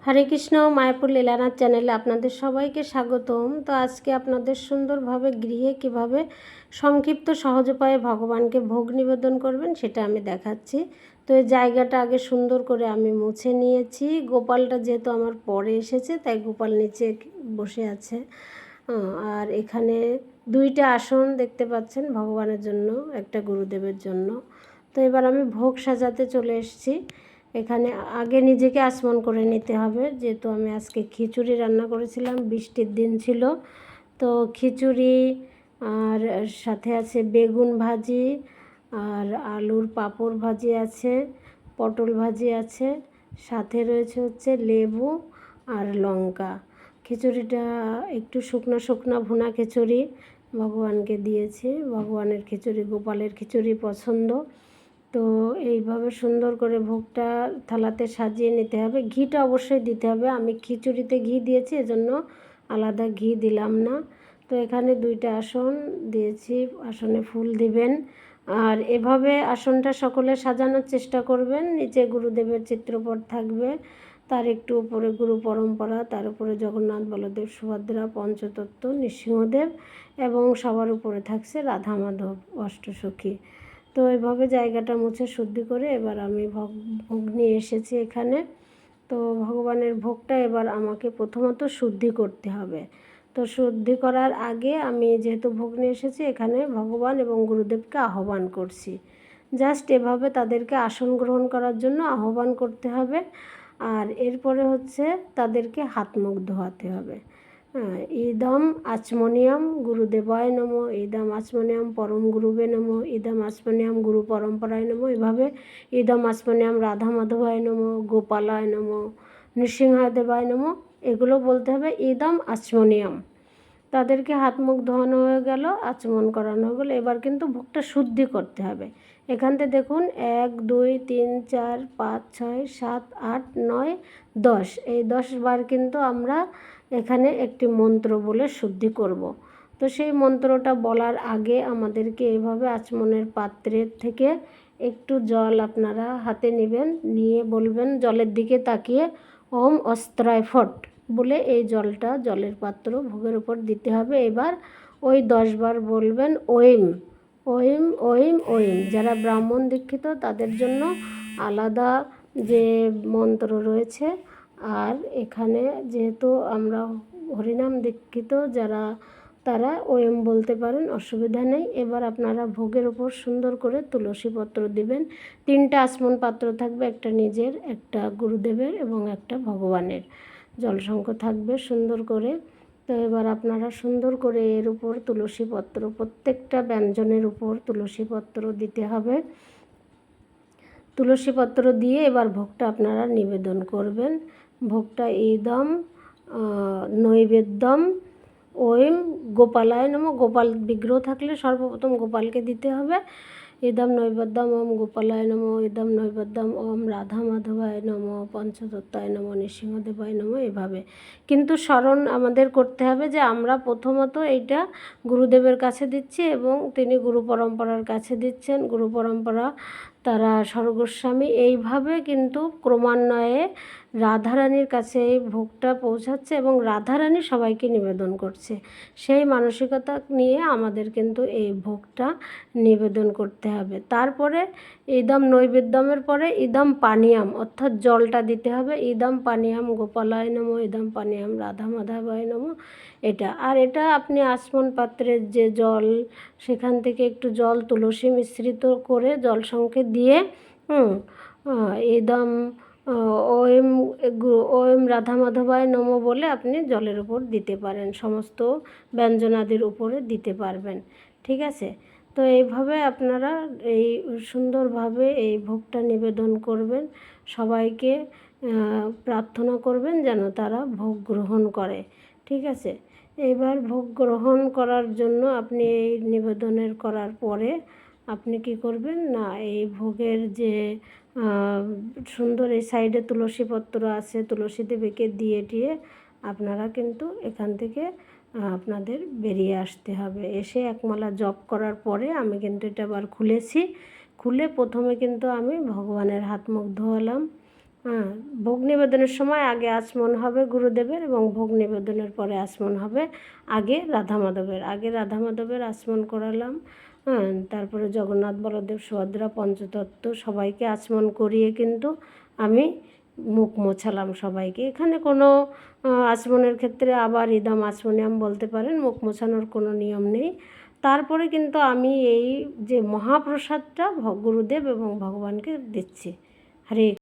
হরে কৃষ্ণ, মায়াপুর লীলানাথ চ্যানেলে আপনাদের সবাইকে স্বাগতম। তো আজকে আপনাদের সুন্দরভাবে গৃহে কিভাবে সংক্ষিপ্ত সহজ উপায়ে ভগবানকে ভোগ নিবেদন করবেন সেটা আমি দেখাচ্ছি। তো এই জায়গাটা আগে সুন্দর করে আমি মুছে নিয়েছি। গোপালটা যেহেতু আমার পরে এসেছে তাই গোপাল নিচে বসে আছে। আর এখানে দুইটা আসন দেখতে পাচ্ছেন, ভগবানের জন্য একটা গুরুদেবের জন্য। তো এবার আমি ভোগ সাজাতে চলে এসেছি। এখানে আগে নিজেকে আচমন করে নিতে হবে, যেহেতু আমি আজকে খিচুড়ি রান্না করেছিলাম, বৃষ্টির দিন ছিল। তো খিচুড়ি আর সাথে আছে বেগুন ভাজি আর আলুর পাঁপড় ভাজি আছে, পটল ভাজি আছে, সাথে রয়েছে হচ্ছে লেবু আর লঙ্কা। খিচুড়িটা একটু শুকনো শুকনো ভুনা খিচুড়ি ভগবানকে দিয়েছি। ভগবানের খিচুড়ি, গোপালের খিচুড়ি পছন্দ। তো এইভাবে সুন্দর করে ভোগটা থালাতে সাজিয়ে নিতে হবে। ঘিটা অবশ্যই দিতে হবে। আমি খিচুড়িতে ঘি দিয়েছি, এজন্য আলাদা ঘি দিলাম না। তো এখানে দুইটা আসন দিয়েছি, আসনে ফুল দিবেন। আর এভাবে আসনটা সকলে সাজানোর চেষ্টা করবেন। নিচে গুরুদেবের চিত্রপট থাকবে, তার একটু উপরে গুরু পরম্পরা, তার উপরে জগন্নাথ, বলদেব, সুভদ্রা, পঞ্চতত্ত্ব, নৃসিংহদেব এবং সবার উপরে থাকছে রাধা মাধব, অষ্টসখী। তো এভাবে জায়গাটা মুছে শুদ্ধি করে এবার আমি ভোগ নিয়ে এসেছি এখানে। তো ভগবানের ভোগটা এবার আমাকে প্রথমত শুদ্ধি করতে হবে। তো শুদ্ধি করার আগে আমি যেহেতু ভোগ নিয়ে এসেছি, এখানে ভগবান এবং গুরুদেবকে আহ্বান করছি। জাস্ট এভাবে তাদেরকে আসন গ্রহণ করার জন্য আহ্বান করতে হবে। আর এরপরে হচ্ছে তাদেরকে হাত মুখ ধোয়াতে হবে। ইদম আচমনিয়াম গুরুদেবায় নমো, ইদম আচমনিয়াম পরম গুরুবে নমো, ইদম আচমনিয়াম গুরু পরম্পরায় নমো। এভাবে ইদম আচমনিয়াম রাধা মাধবায় নমো, গোপালায় নমো, নৃসিংহদেবায় নমো, এগুলো বলতে হবে ইদম আচমনিয়াম। তাদেরকে হাত মুখ ধোয়ানো হয়ে গেল, আচমন করানো হয়ে গেল। এবার কিন্তু ভোগটা শুদ্ধি করতে হবে। এখানতে দেখুন 1 2 3 4 5 6 7 8 9 10, এই 10 বার কিন্তু আমরা এখানে একটি মন্ত্র বলে শুদ্ধি করব। তো সেই মন্ত্রটা বলার আগে আমাদেরকে এভাবে আচমনের পাত্রের থেকে একটু জল আপনারা হাতে নেবেন, নিয়ে বলবেন জলের দিকে তাকিয়ে ওম অস্ত্রায় ফট বলে এই জলটা, জলের পাত্র ভোগের উপর দিতে হবে। এবার ওই 10 বার বলবেন ওইম ওইম ওইম ওইম। যারা ব্রাহ্মণ দীক্ষিত তাদের জন্য আলাদা যে মন্ত্র রয়েছে। আর এখানে যেহেতু আমরা হরিনাম দীক্ষিত যারা, তারা ওয়েম বলতে পারেন, অসুবিধা নেই। এবার আপনারা ভোগের ওপর সুন্দর করে তুলসী পত্র দিবেন। 3টা আচমন পাত্র থাকবে, একটা নিজের, একটা গুরুদেবের এবং একটা ভগবানের। জলশঙ্খ থাকবে সুন্দর করে। তো এবার আপনারা সুন্দর করে এর উপর তুলসী পত্র, প্রত্যেকটা ব্যঞ্জনের উপর তুলসী পত্র দিতে হবে। তুলসী পত্র দিয়ে এবার ভোগটা আপনারা নিবেদন করবেন। ভোগটা ইদম নৈবেদ্যম ওম গোপালায় নমঃ। গোপাল বিগ্রহ থাকলে সর্বপ্রথম গোপালকে দিতে হবে। ইদম নৈবেদ্যম ওম গোপালায় নমঃ, ইদম নৈবেদ্যম ওম রাধা মাধবায় নমঃ, পঞ্চতত্ত্বায় নমঃ, নৃসিংহদেবায় নমঃ। এভাবে কিন্তু স্মরণ আমাদের করতে হবে যে আমরা প্রথমত এইটা গুরুদেবের কাছে দিচ্ছি এবং তিনি গুরু পরম্পরার কাছে দিচ্ছেন। গুরু পরম্পরা তারা স্বর্গস্বামী। এইভাবে কিন্তু ক্রমান্বয়ে রাধারানীর কাছে এই ভোগটা পৌঁছাচ্ছে এবং রাধারানী সবাইকে নিবেদন করছে। সেই মানসিকতা নিয়ে আমাদের কিন্তু এই ভোগটা নিবেদন করতে হবে। তারপরে ইদম নৈবেদ্যমের পরে ইদম পানীয়াম, অর্থাৎ জলটা দিতে হবে। ইদম পানীয়াম গোপালায় নমঃ, ইদম পানীয়াম রাধা মাধবায় নমঃ। এটা আর এটা আপনি আচমন পাত্রের যে জল, সেখান থেকে একটু জল তুলসী মিশ্রিত করে জলসংখ্যে দিয়ে ইদম ওম ওম রাধা মাধবায় নমঃ বলে আপনি জলের উপর দিতে পারেন, সমস্ত ব্যঞ্জনাদির উপরে দিতে পারবেন। ঠিক আছে? তো এইভাবে আপনারা এই সুন্দরভাবে এই ভোগটা নিবেদন করবেন। সবাইকে প্রার্থনা করবেন যেন তারা ভোগ গ্রহণ করে। ঠিক আছে? এবার ভোগ গ্রহণ করার জন্য আপনি এই নিবেদনের করার পরে আপনি কি করবেন না, এই ভোগের যে সুন্দর এই সাইডে তুলসী পত্র আছে, তুলসী দেবীকে দিয়ে টিয়ে আপনারা কিন্তু এখান থেকে আপনাদের বেরিয়ে আসতে হবে। এসে একমালা জপ করার পরে আমি কিন্তু এটা আবার খুলেছি। খুলে প্রথমে কিন্তু আমি ভগবানের হাত মুখ ধোয়ালাম। হ্যাঁ, ভোগ নিবেদনের সময় আগে আচমন হবে গুরুদেবের এবং ভোগ নিবেদনের পরে আচমন হবে আগে রাধা মাধবের। আগে রাধা মাধবের আচমন করালাম, হ্যাঁ, তারপরে জগন্নাথ বলদেব সুভদ্রা পঞ্চতত্ত্ব সবাইকে আচমন করিয়ে কিন্তু আমি মুখ মোছালাম সবাইকে। এখানে কোনো আচমনের ক্ষেত্রে আবার ইদম আচমনিয়াম বলতে পারেন, মুখ মোছানোর কোনো নিয়ম নেই। তারপরে কিন্তু আমি এই যে মহাপ্রসাদটা গুরুদেব এবং ভগবানকে দিচ্ছি। হরে